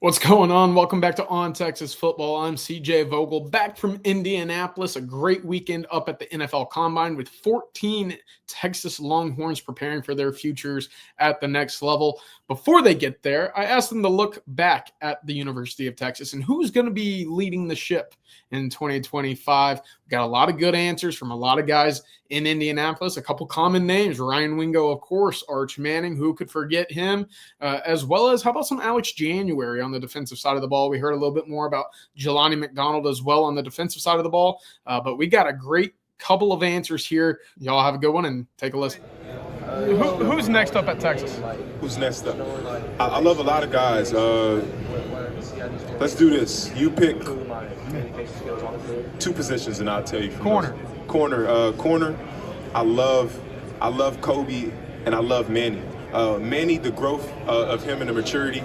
What's going on? Welcome back to On Texas Football. I'm CJ Vogel, back from Indianapolis. A great weekend up at the NFL Combine with 14 Texas Longhorns preparing for their futures at the next level. Before they get there, I asked them to look back at the University of Texas and who's going to be leading the ship in 2025. We got a lot of good answers from a lot of guys in Indianapolis. A couple common names: Ryan Wingo, of course, Arch Manning, who could forget him, as well as how about some Alex January on the defensive side of the ball. We heard a little bit more about Jelani McDonald as well on the defensive side of the ball, but we got a great couple of answers here. Y'all have a good one and take a listen. Who's next up at Texas? Who's next up? I love a lot of guys. Let's do this. You pick two positions, and I'll tell you. Corner. Corner. I love Kobe, and I love Manny. Manny, the growth of him and the maturity.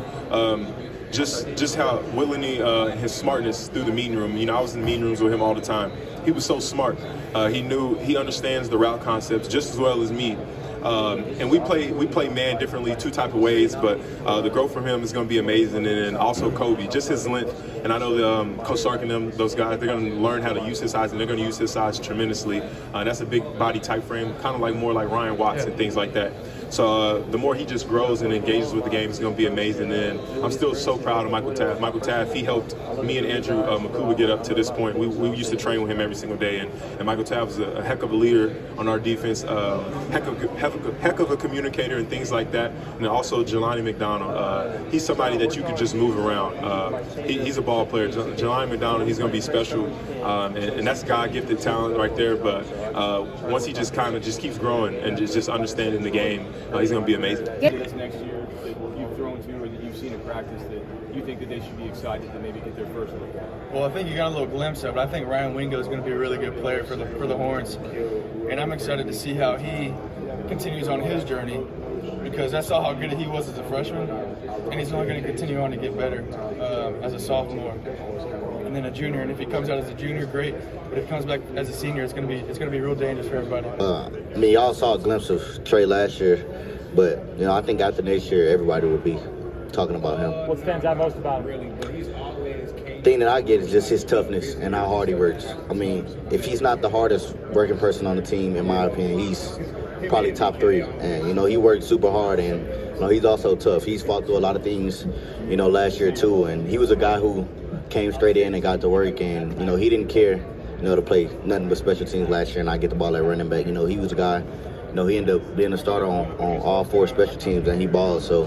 Just how willingly his smartness through the meeting room. You know, I was in the meeting rooms with him all the time. He was so smart. He understands the route concepts just as well as me. And we play man differently, two type of ways, but the growth from him is going to be amazing. And then also Kobe, just his length. And I know Coach Sark and them, those guys, they're going to learn how to use his size, and they're going to use his size tremendously. That's a big body type frame, kind of more like Ryan Watts and things like that. So the more he just grows and engages with the game, it's going to be amazing. And I'm still so proud of Michael Taft. Michael Taft, he helped me and Andrew Makuba get up to this point. We used to train with him every single day, and Michael Taft was a heck of a leader on our defense, heck of a communicator and things like that. And also Jelani McDonald, he's somebody that you can just move around. He's a ball player. Jelani McDonald, he's going to be special, and that's God-gifted talent right there. But once he just kind of just keeps growing and just understanding the game, he's going to be amazing. This next year that you've thrown to or that you've seen in practice that you think that they should be excited to maybe get their first look at? Well, I think you got a little glimpse of it. I think Ryan Wingo is going to be a really good player for the Horns, and I'm excited to see how he continues on his journey, because I saw how good he was as a freshman, and he's only going to continue on to get better as a sophomore, and then a junior. And if he comes out as a junior, great. But if he comes back as a senior, it's going to be real dangerous for everybody. I mean, y'all saw a glimpse of Trey last year, but I think after next year, everybody will be talking about him. What stands out most about him? Really, but he's always The thing that I get is just his toughness and how hard he works. I mean, if he's not the hardest working person on the team, in my opinion, he's probably top 3. And he worked super hard, and he's also tough. He's fought through a lot of things, last year too. And he was a guy who came straight in and got to work, and he didn't care, to play nothing but special teams last year and I get the ball at running back. He was a guy. He ended up being a starter on all 4 special teams, and he balled. So,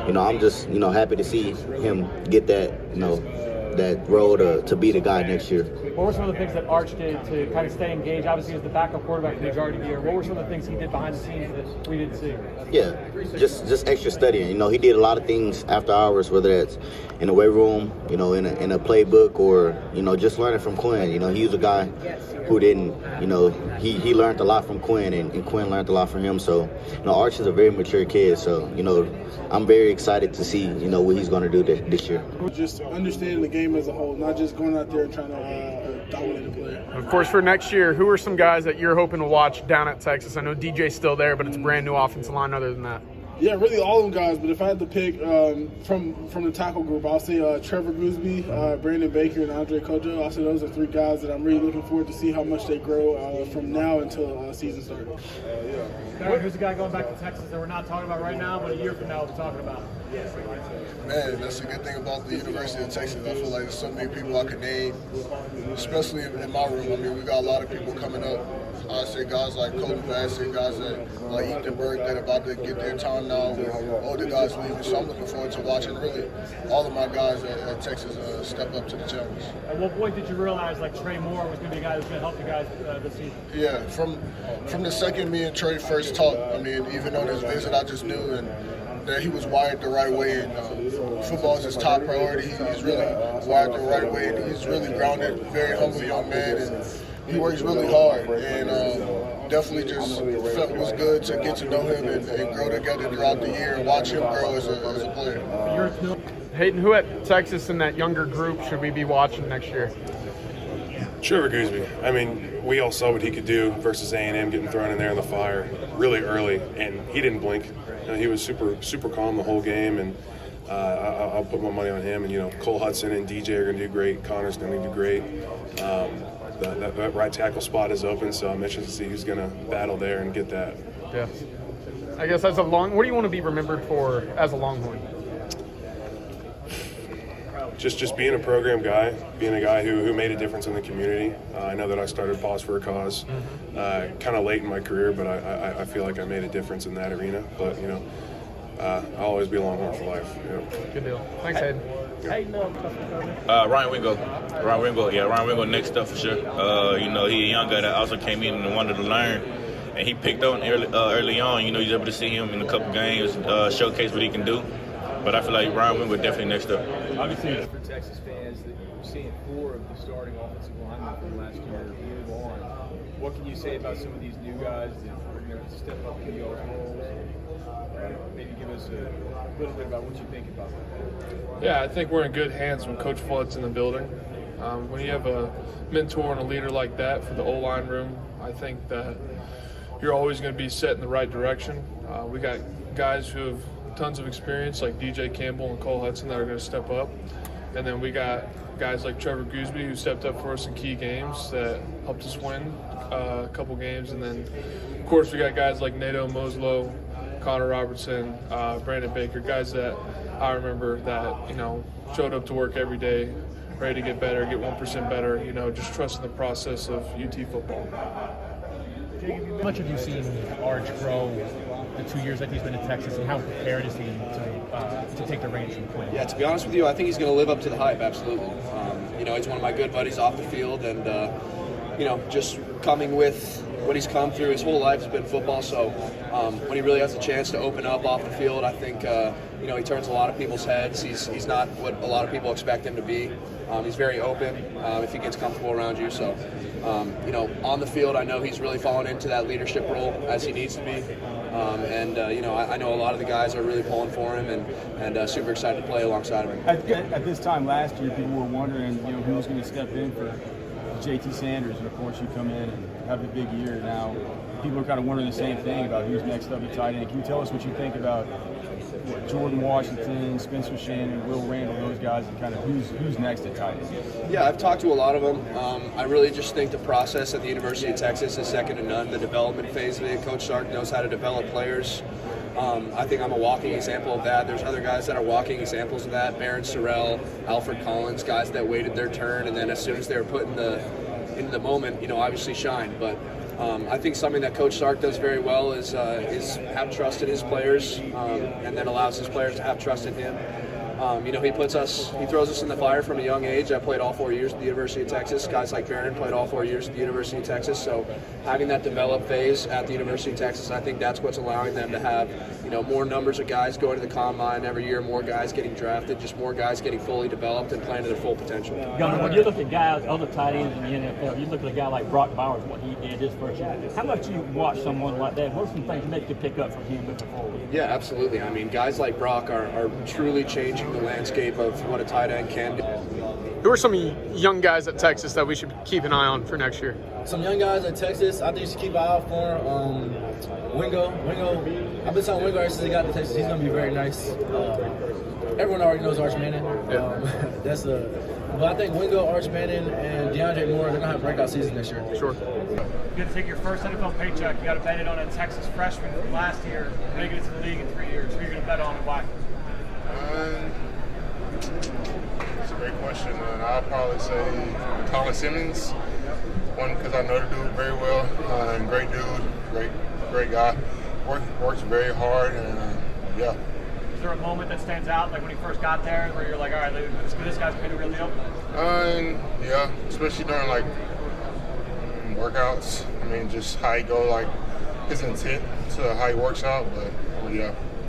I'm just, happy to see him get that, that role to be the guy next year. What were some of the things that Arch did to kind of stay engaged? Obviously, he was the backup quarterback for the majority of the year. What were some of the things he did behind the scenes that we didn't see? Yeah, just extra studying. He did a lot of things after hours, whether that's in the weight room, in a playbook, or just learning from Quinn. He was a guy who didn't, he learned a lot from Quinn, and Quinn learned a lot from him. So, Arch is a very mature kid. So, I'm very excited to see, what he's going to do this year. Just understanding the game as a whole, not just going out there and trying to dominate a player. Of course, for next year, who are some guys that you're hoping to watch down at Texas? I know DJ's still there, but it's a brand new offensive line other than that. Yeah, really all of them guys. But if I had to pick from the tackle group, I'll say Trevor Gooseby, Brandon Baker, and Andre Kojo. I'll say those are 3 guys that I'm really looking forward to see how much they grow from now until season starts. Who's the guy going back to Texas that we're not talking about right now, but a year from now we'll be talking about? Man, that's a good thing about the University of Texas. I feel like there's so many people I could name, especially in my room. I mean, we got a lot of people coming up. I say guys like Colton Bassett, guys like Ethan Berg that are about to get their time now with older guys leaving. So I'm looking forward to watching really all of my guys at Texas step up to the challenge. At what point did you realize Trey Moore was going to be a guy that's going to help you guys this season? Yeah, from the second me and Trey first talked, I mean, even on his visit, I just knew that he was wired the right way, and football is his top priority. He's really wired the right way, and he's really grounded, very humble young man, and he works really hard, and definitely just felt it was good to get to know him and grow together throughout the year and watch him grow as a player. Hayden, who at Texas in that younger group should we be watching next year? Trevor Gooseby. I mean, we all saw what he could do versus A&M, getting thrown in there in the fire really early, and he didn't blink. He was super calm the whole game, and I'll put my money on him. And, Cole Hudson and DJ are going to do great. Connor's going to do great. That right tackle spot is open, so I'm interested to see who's going to battle there and get that. Yeah. I guess what do you want to be remembered for as a Longhorn? Just being a program guy, being a guy who made a difference in the community. I know that I started Pause for a Cause kind of late in my career, but I feel like I made a difference in that arena. But, I'll always be a Longhorn for life. Good deal. Thanks, Hayden. Ryan Wingo. Ryan Wingo next up for sure. He a young guy that also came in and wanted to learn. And he picked on early on. He's able to see him in a couple games, showcase what he can do. But I feel like Ryan Wingo definitely next up. Obviously, for Texas fans, that you're seeing 4 of the starting offensive linemen from last year move on. What can you say about some of these new guys that are going to step up in y'all's roles? Maybe give us a little bit about what you think about that. Yeah, I think we're in good hands when Coach Flood's in the building. When you have a mentor and a leader like that for the O-line room, I think that you're always going to be set in the right direction. We got guys who have tons of experience like DJ Campbell and Cole Hudson that are going to step up. And then we got guys like Trevor Gooseby who stepped up for us in key games that helped us win a couple games. And then, of course, we got guys like Nato Moslow, Connor Robertson, Brandon Baker, guys that I remember that, showed up to work every day, ready to get better, get 1% better, just trusting the process of UT football. How much have you seen Arch grow the 2 years that he's been in Texas, and how prepared is he to take the reins from Quinn? Yeah, to be honest with you, I think he's going to live up to the hype, absolutely. He's one of my good buddies off the field, and, just coming with what he's come through his whole life has been football, so when he really has a chance to open up off the field, I think, he turns a lot of people's heads. He's not what a lot of people expect him to be. He's very open if he gets comfortable around you, so on the field, I know he's really fallen into that leadership role as he needs to be. I know a lot of the guys are really pulling for him and super excited to play alongside of him. At this time last year, people were wondering, who was going to step in for JT Sanders, and of course you come in and have the big year now. People are kind of wondering the same thing about who's next up at tight end. Can you tell us what you think about Jordan Washington, Spencer Shannon, Will Randall, those guys, and kind of who's next at tight end? Yeah, I've talked to a lot of them. I really just think the process at the University of Texas is second to none. The development phase of it, Coach Sark knows how to develop players. I think I'm a walking example of that. There's other guys that are walking examples of that. Barron Sorrell, Alfred Collins, guys that waited their turn, and then as soon as they were put in the moment, obviously shined. But I think something that Coach Sark does very well is have trust in his players, and then allows his players to have trust in him. He throws us in the fire from a young age. I played all 4 years at the University of Texas. Guys like Barron played all 4 years at the University of Texas. So having that develop phase at the University of Texas, I think that's what's allowing them to have, more numbers of guys going to the combine every year, more guys getting drafted, just more guys getting fully developed and playing to their full potential. Gunnar, when you look at guys, other tight ends in the NFL, you look at a guy like Brock Bowers, what he did his first year. How much do you watch someone like that? What are some things you make you pick up from him moving forward? Yeah, absolutely. I mean, guys like Brock are truly changing the landscape of what a tight end can do. Who are some young guys at Texas that we should keep an eye on for next year? Some young guys at Texas, I think you should keep an eye out for. Wingo, I've been telling Wingo since he got to Texas, he's going to be very nice. Everyone already knows Arch Manning. But I think Wingo, Arch Manning, and DeAndre Moore, they're going to have a breakout season this year. Sure. You got to take your first NFL paycheck. You got to bet it on a Texas freshman from last year, making it to the league in 3 years. Who are you going to bet on and why? It's a great question. I'll probably say Colin Simmons. One, because I know the dude very well. Great dude, great guy. Works very hard, and yeah. Is there a moment that stands out, like when he first got there, where you're like, all right, this guy's been a real deal? Yeah, especially during like workouts. I mean, just how he go, like his intent to how he works out. But yeah.